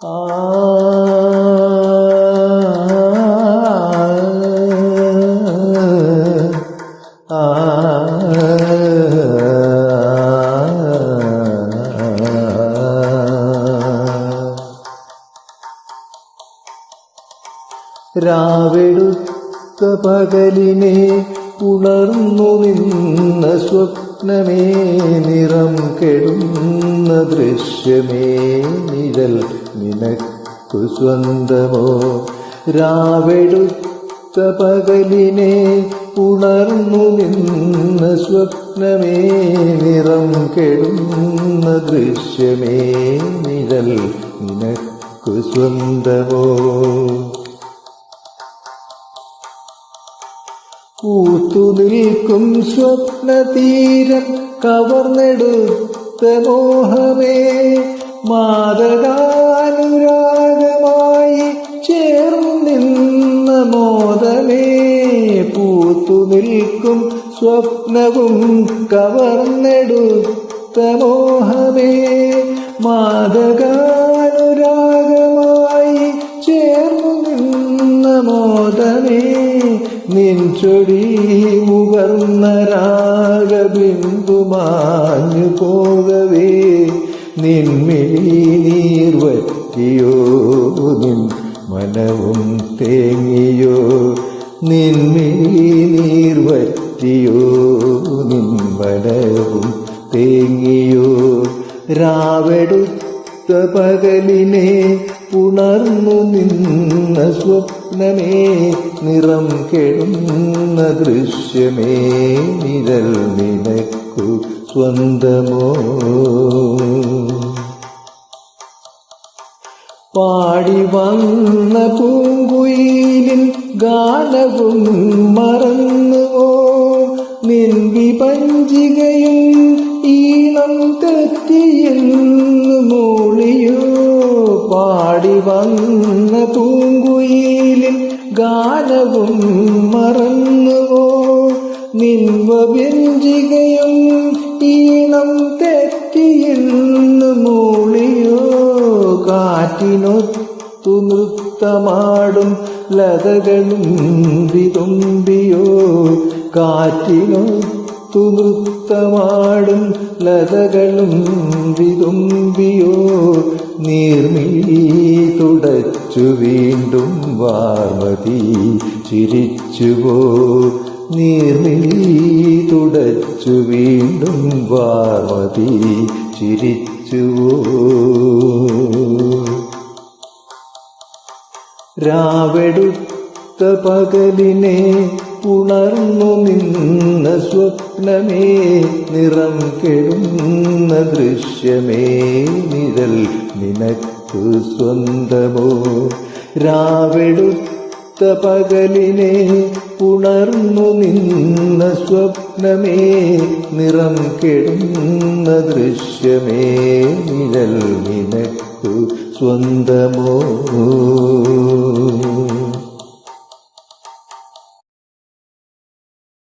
രാവെടുത്ത പകലിനെ ഉണർന്നു നിന്ന സ്വപ്നമേ, നിറം കെടുന്ന ദൃശ്യമേ, നിഴൽ നിനക്കു സ്വന്തമോ? രാവെടുത്ത പകലിനെ ഉണർന്നു നിന്ന സ്വപ്നമേ, നിറം കെടുന്ന ദൃശ്യമേ, നിഴൽ നിനക്കു സ്വന്തമോ? പൂത്തുനിൽക്കും സ്വപ്നതീരം കവർന്നെടുത്ത മോഹമേ, മാദകാനുരാഗമായി ചേർന്നിന്ന മോദമേ. പൂത്തുനിൽക്കും സ്വപ്നവും കവർന്നെടുത്ത മോഹമേ, മാദകാനുരാഗമായി ചേർന്നു നിന്ന മോദമേ. നിൻചൊടി മുകർന്ന രാഗബിന്ദു മാഞ്ഞു പോകവേ, നിൻമിഴി നീർ വറ്റിയോ, നിൻ മനവും തേങ്ങിയോ? നിൻമിഴി നീർ വറ്റിയോ, നിൻ മനവും തേങ്ങിയോ? രാവെടുത്ത പകലിനെ ഉണർന്നു നിന്ന സ്വപ്നമേ, നിറം കെടുന്ന ദൃശ്യമേ, നിഴൽ നിനക്കു സ്വന്തമോ? പാടി വന്ന പൂങ്കുയിലിൻ ഗാനവും മറന്നുവോ? നിൻ വിപഞ്ചികയും ഈണം തെറ്റിയെന്നു മൂളിയോ? പാടി വന്ന പൂങ്കുയിലിൻ ഗാനവും മറന്നുവോ? നിൻ വിപഞ്ചികയും ഈണം തെറ്റിയെന്നു മൂളിയോ? കാറ്റിനൊത്തു നൃത്തമാടും ലതകളും വിതുമ്പിയോ? കാറ്റിനൊത്തു നൃത്തമാടും ലതകളും വിതുമ്പിയോ? നീർമിഴി തുടച്ചു വീണ്ടും വാർമതി ചിരിച്ചുവോ? നീർമിഴി തുടച്ചു വീണ്ടും വാർമതി ചിരിച്ചുവോ? രാവെടുത്ത പകലിനെ ഉണർന്നു നിന്ന സ്വപ്നമേ, നിറം കെടുന്ന ദൃശ്യമേ, നിഴൽ നിനക്കു സ്വന്തമോ? രാവെടുത്ത പകലിനെ ഉണർന്നു നിന്ന സ്വപ്നമേ, നിറം കെടുന്ന ദൃശ്യമേ, നിഴൽ നിനക്കു സ്വന്തമോ?